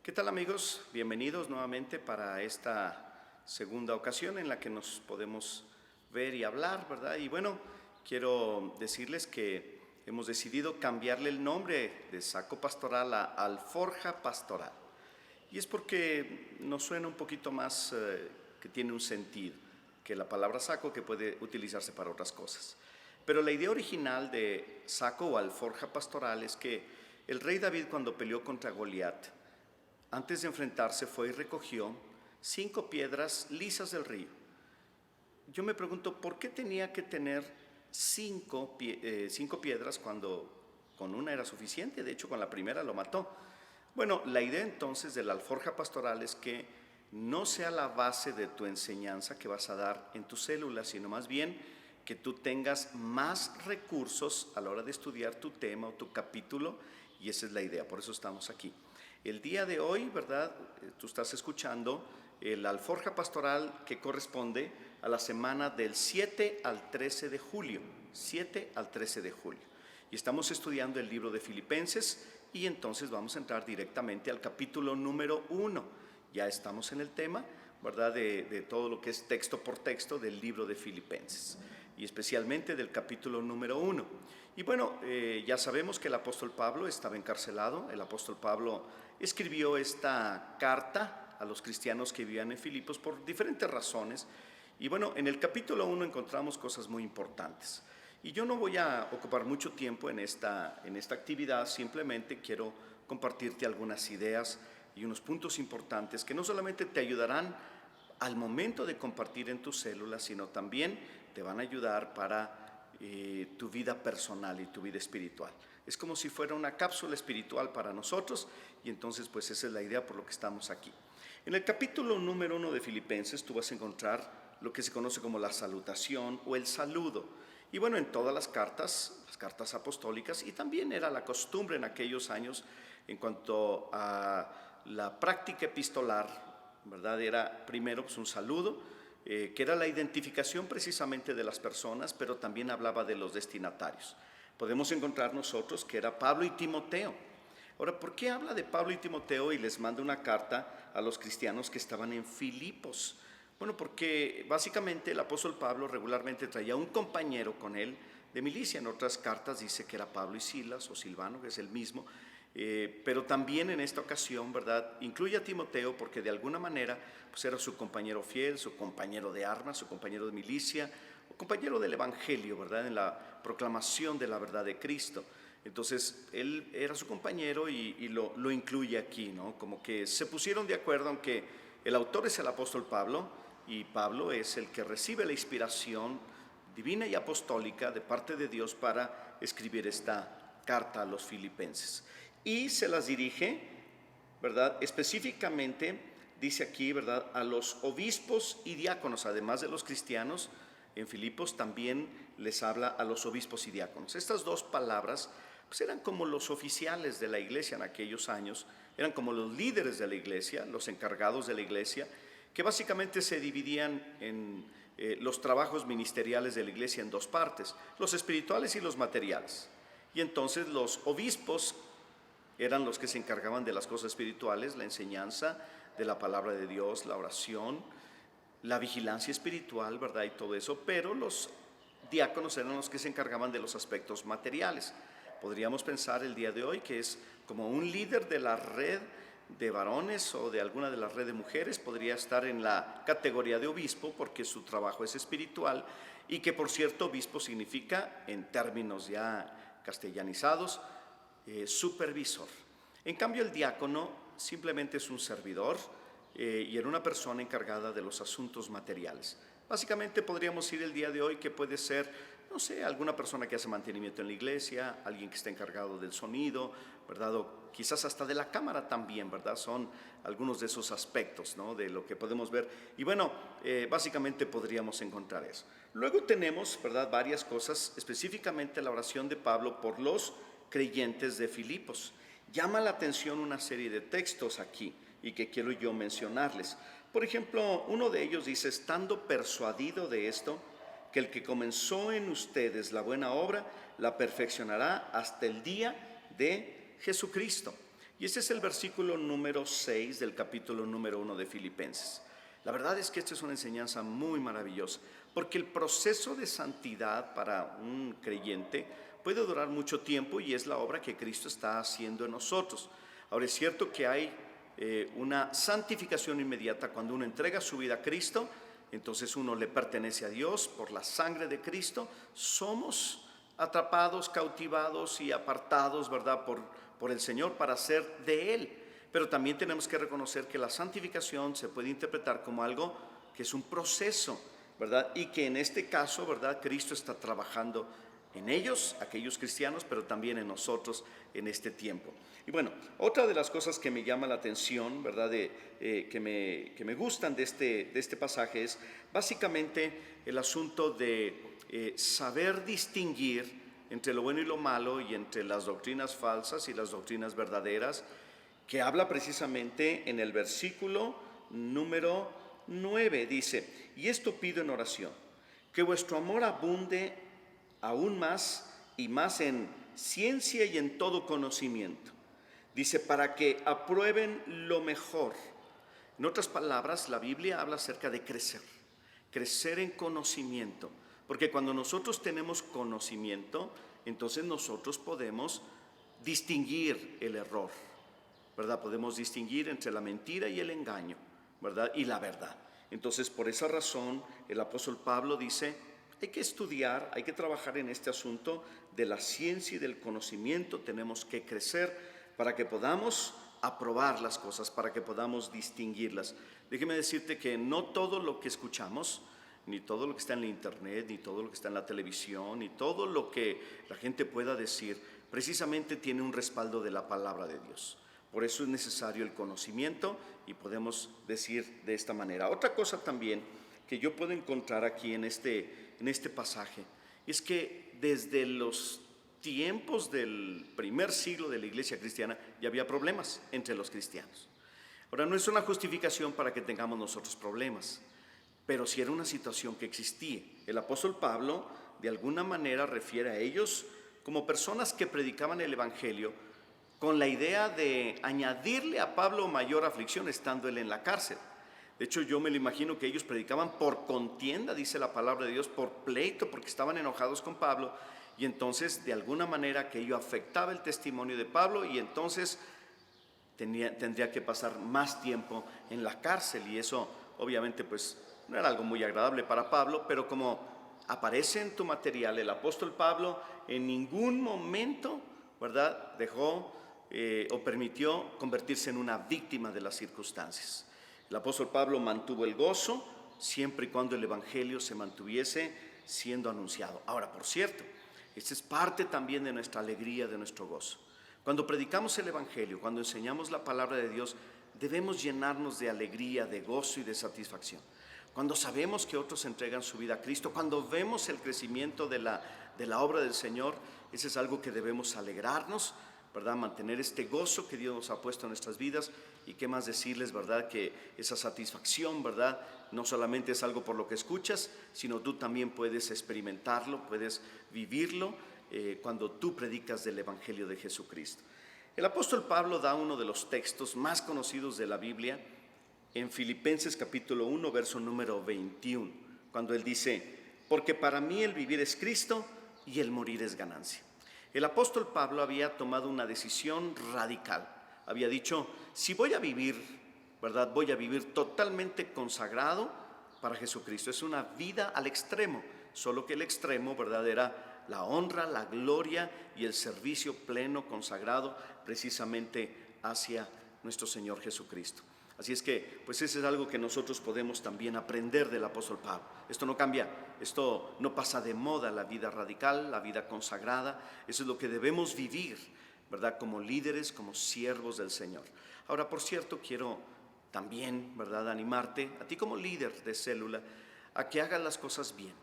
¿Qué tal, amigos? Bienvenidos nuevamente para esta segunda ocasión en la que nos podemos ver y hablar, ¿verdad? Y bueno, quiero decirles que hemos decidido cambiarle el nombre de Saco Pastoral a Alforja Pastoral. Y es porque nos suena un poquito más que tiene un sentido que la palabra saco, que puede utilizarse para otras cosas. Pero la idea original de saco o alforja pastoral es que el rey David, cuando peleó contra Goliat, antes de enfrentarse, fue y recogió 5 piedras lisas del río. Yo me pregunto, ¿por qué tenía que tener 5 piedras cuando con una era suficiente? De hecho, con la primera lo mató. Bueno, la idea entonces de la alforja pastoral es que no sea la base de tu enseñanza que vas a dar en tus células, sino más bien que tú tengas más recursos a la hora de estudiar tu tema o tu capítulo, y esa es la idea, por eso estamos aquí. El día de hoy, ¿verdad? Tú estás escuchando la alforja pastoral que corresponde a la semana del 7 al 13 de julio, 7 al 13 de julio. Y estamos estudiando el libro de Filipenses y entonces vamos a entrar directamente al capítulo número 1. Ya estamos en el tema, ¿verdad? De todo lo que es texto por texto del libro de Filipenses y especialmente del capítulo número 1. Y bueno, ya sabemos que el apóstol Pablo estaba encarcelado. El apóstol Pablo escribió esta carta a los cristianos que vivían en Filipos por diferentes razones. Y bueno, en el capítulo 1 encontramos cosas muy importantes. Y yo no voy a ocupar mucho tiempo en esta actividad, simplemente quiero compartirte algunas ideas y unos puntos importantes que no solamente te ayudarán al momento de compartir en tus células, sino también te van a ayudar para tu vida personal y tu vida espiritual. Es como si fuera una cápsula espiritual para nosotros y entonces pues esa es la idea por lo que estamos aquí. En el capítulo número 1 de Filipenses tú vas a encontrar lo que se conoce como la salutación o el saludo. Y bueno, en todas las cartas apostólicas, y también era la costumbre en aquellos años en cuanto a la práctica epistolar, ¿verdad? Era primero pues un saludo, que era la identificación precisamente de las personas, pero también hablaba de los destinatarios. Podemos encontrar nosotros que era Pablo y Timoteo. Ahora, ¿por qué habla de Pablo y Timoteo y les manda una carta a los cristianos que estaban en Filipos? Bueno, porque básicamente el apóstol Pablo regularmente traía un compañero con él de milicia. En otras cartas dice que era Pablo y Silas o Silvano, que es el mismo. Pero también en esta ocasión, ¿verdad? Incluye a Timoteo porque de alguna manera pues era su compañero fiel, su compañero de armas, su compañero de milicia, o compañero del evangelio, ¿verdad? En la proclamación de la verdad de Cristo. Entonces, él era su compañero y lo incluye aquí, ¿no? Como que se pusieron de acuerdo, aunque el autor es el apóstol Pablo, y Pablo es el que recibe la inspiración divina y apostólica de parte de Dios para escribir esta carta a los filipenses. Y se las dirige, ¿verdad? Específicamente, dice aquí, ¿verdad? A los obispos y diáconos, además de los cristianos. En Filipos también les habla a los obispos y diáconos. Estas dos palabras pues eran como los oficiales de la iglesia en aquellos años, eran como los líderes de la iglesia, los encargados de la iglesia, que básicamente se dividían en los trabajos ministeriales de la iglesia en dos partes, los espirituales y los materiales. Y entonces los obispos eran los que se encargaban de las cosas espirituales, la enseñanza de la palabra de Dios, la oración, la vigilancia espiritual, ¿verdad? Y todo eso, pero los diáconos eran los que se encargaban de los aspectos materiales. Podríamos pensar el día de hoy que es como un líder de la red de varones o de alguna de las redes de mujeres, podría estar en la categoría de obispo porque su trabajo es espiritual y que por cierto obispo significa en términos ya castellanizados supervisor. En cambio el diácono simplemente es un servidor y era una persona encargada de los asuntos materiales. Básicamente podríamos ir el día de hoy que puede ser, no sé, alguna persona que hace mantenimiento en la iglesia, alguien que está encargado del sonido, ¿verdad? O quizás hasta de la cámara también, ¿verdad? Son algunos de esos aspectos, ¿no? De lo que podemos ver. Y bueno, básicamente podríamos encontrar eso. Luego tenemos, ¿verdad? Varias cosas, específicamente la oración de Pablo por los creyentes de Filipos. Llama la atención una serie de textos aquí y que quiero yo mencionarles. Por ejemplo, uno de ellos dice, estando persuadido de esto, que el que comenzó en ustedes la buena obra, la perfeccionará hasta el día de Jesucristo. Y ese es el versículo número 6 del capítulo número 1 de Filipenses. La verdad es que esta es una enseñanza muy maravillosa, porque el proceso de santidad para un creyente puede durar mucho tiempo y es la obra que Cristo está haciendo en nosotros. Ahora, es cierto que hay una santificación inmediata cuando uno entrega su vida a Cristo, entonces uno le pertenece a Dios por la sangre de Cristo, somos atrapados, cautivados y apartados, ¿verdad?, por el Señor para ser de Él. Pero también tenemos que reconocer que la santificación se puede interpretar como algo que es un proceso, ¿verdad? Y que en este caso, ¿verdad?, Cristo está trabajando en ellos, aquellos cristianos, pero también en nosotros en este tiempo. Y bueno, otra de las cosas que me llama la atención, ¿verdad?, que me gustan de este pasaje es básicamente el asunto de saber distinguir entre lo bueno y lo malo y entre las doctrinas falsas y las doctrinas verdaderas, que habla precisamente en el versículo número 9. Dice: y esto pido en oración, que vuestro amor abunde aún más y más en ciencia y en todo conocimiento. Dice, para que aprueben lo mejor. En otras palabras, la Biblia habla acerca de crecer en conocimiento, porque cuando nosotros tenemos conocimiento, entonces nosotros podemos distinguir el error, ¿verdad? Podemos distinguir entre la mentira y el engaño, ¿verdad?, y la verdad. Entonces, por esa razón, el apóstol Pablo dice, hay que estudiar, hay que trabajar en este asunto de la ciencia y del conocimiento, tenemos que crecer para que podamos aprobar las cosas, para que podamos distinguirlas. Déjeme decirte que no todo lo que escuchamos, ni todo lo que está en la internet, ni todo lo que está en la televisión, ni todo lo que la gente pueda decir, precisamente tiene un respaldo de la palabra de Dios. Por eso es necesario el conocimiento y podemos decir de esta manera. Otra cosa también que yo puedo encontrar aquí en este pasaje es que desde los tiempos del primer siglo de la iglesia cristiana ya había problemas entre los cristianos. Ahora, no es una justificación para que tengamos nosotros problemas, pero sí era una situación que existía. El apóstol Pablo de alguna manera refiere a ellos como personas que predicaban el evangelio con la idea de añadirle a Pablo mayor aflicción estando él en la cárcel. De hecho, yo me lo imagino que ellos predicaban por contienda, dice la palabra de Dios, por pleito, porque estaban enojados con Pablo, y entonces de alguna manera que ello afectaba el testimonio de Pablo, y entonces tendría que pasar más tiempo en la cárcel, y eso obviamente pues no era algo muy agradable para Pablo, pero como aparece en tu material, el apóstol Pablo en ningún momento, ¿verdad?, dejó o permitió convertirse en una víctima de las circunstancias. El apóstol Pablo mantuvo el gozo siempre y cuando el evangelio se mantuviese siendo anunciado. Ahora, por cierto, esta es parte también de nuestra alegría, de nuestro gozo. Cuando predicamos el evangelio, cuando enseñamos la palabra de Dios, debemos llenarnos de alegría, de gozo y de satisfacción. Cuando sabemos que otros entregan su vida a Cristo, cuando vemos el crecimiento de la obra del Señor, eso es algo que debemos alegrarnos, ¿verdad?, mantener este gozo que Dios nos ha puesto en nuestras vidas. Y qué más decirles, ¿verdad?, que esa satisfacción, ¿verdad?, no solamente es algo por lo que escuchas, sino tú también puedes experimentarlo, puedes vivirlo cuando tú predicas del Evangelio de Jesucristo. El apóstol Pablo da uno de los textos más conocidos de la Biblia en Filipenses capítulo 1, verso número 21, cuando él dice, porque para mí el vivir es Cristo y el morir es ganancia. El apóstol Pablo había tomado una decisión radical. Había dicho, si voy a vivir, ¿verdad?, voy a vivir totalmente consagrado para Jesucristo. Es una vida al extremo, solo que el extremo, ¿verdad?, era la honra, la gloria y el servicio pleno, consagrado, precisamente hacia nuestro Señor Jesucristo. Así es que, pues eso es algo que nosotros podemos también aprender del apóstol Pablo. Esto no cambia, esto no pasa de moda, la vida radical, la vida consagrada. Eso es lo que debemos vivir, ¿verdad?, como líderes, como siervos del Señor. Ahora, por cierto, quiero también, ¿verdad?, animarte, a ti como líder de célula, a que hagas las cosas bien.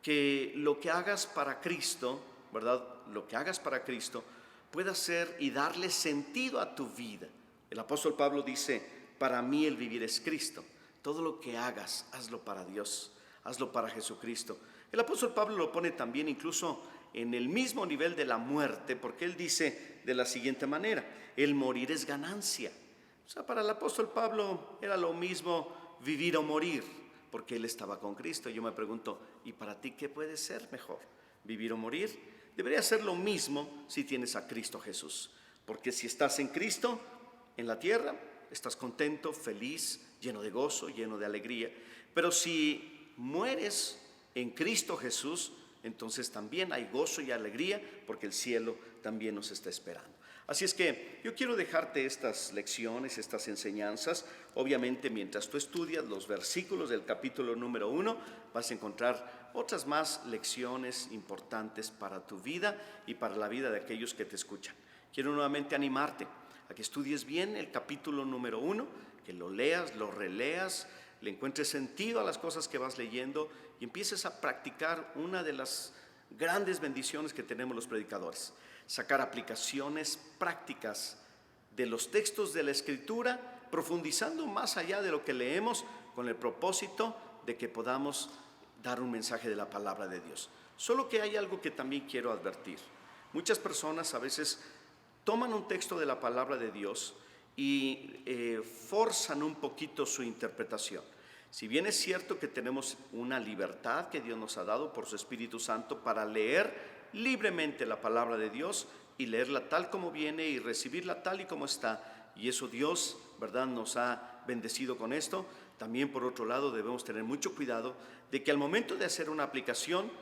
Que lo que hagas para Cristo, ¿verdad?, lo que hagas para Cristo pueda ser y darle sentido a tu vida. El apóstol Pablo dice, para mí el vivir es Cristo. Todo lo que hagas, hazlo para Dios, hazlo para Jesucristo. El apóstol Pablo lo pone también incluso en el mismo nivel de la muerte, porque él dice de la siguiente manera: el morir es ganancia. O sea, para el apóstol Pablo era lo mismo vivir o morir, porque él estaba con Cristo. Yo me pregunto, ¿y para ti qué puede ser mejor? ¿Vivir o morir? Debería ser lo mismo si tienes a Cristo Jesús, porque si estás en Cristo, en la tierra, estás contento, feliz, lleno de gozo, lleno de alegría. Pero si mueres en Cristo Jesús, entonces también hay gozo y alegría, porque el cielo también nos está esperando. Así es que yo quiero dejarte estas lecciones, estas enseñanzas. Obviamente, mientras tú estudias los versículos del capítulo número 1, vas a encontrar otras más lecciones importantes para tu vida y para la vida de aquellos que te escuchan. Quiero nuevamente animarte a que estudies bien el capítulo número 1, que lo leas, lo releas, le encuentres sentido a las cosas que vas leyendo y empieces a practicar una de las grandes bendiciones que tenemos los predicadores: sacar aplicaciones prácticas de los textos de la Escritura, profundizando más allá de lo que leemos, con el propósito de que podamos dar un mensaje de la palabra de Dios. Solo que hay algo que también quiero advertir. Muchas personas a veces toman un texto de la palabra de Dios y forzan un poquito su interpretación. Si bien es cierto que tenemos una libertad que Dios nos ha dado por su Espíritu Santo para leer libremente la palabra de Dios y leerla tal como viene y recibirla tal y como está, y eso Dios, ¿verdad?, nos ha bendecido con esto. También, por otro lado, debemos tener mucho cuidado de que al momento de hacer una aplicación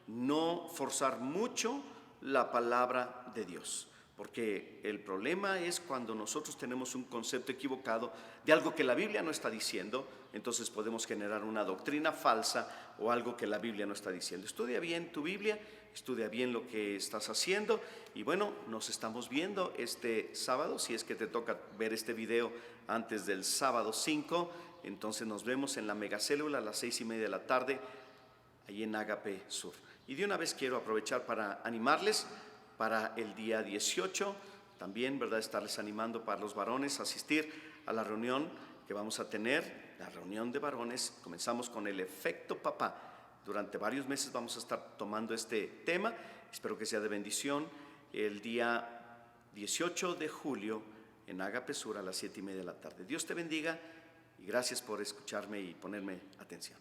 no forzar mucho la palabra de Dios, porque el problema es cuando nosotros tenemos un concepto equivocado de algo que la Biblia no está diciendo. Entonces podemos generar una doctrina falsa o algo que la Biblia no está diciendo. Estudia bien tu Biblia, estudia bien lo que estás haciendo, y bueno, nos estamos viendo este sábado. Si es que te toca ver este video antes del sábado 5, entonces nos vemos en la megacélula a las 6:30 de la tarde, allí en Ágape Sur. Y de una vez quiero aprovechar para animarles para el día 18, también, ¿verdad?, estarles animando para los varones a asistir a la reunión que vamos a tener, la reunión de varones. Comenzamos con el efecto papá. Durante varios meses vamos a estar tomando este tema. Espero que sea de bendición. El día 18 de julio en Ágape Sur a las 7:30 de la tarde. Dios te bendiga y gracias por escucharme y ponerme atención.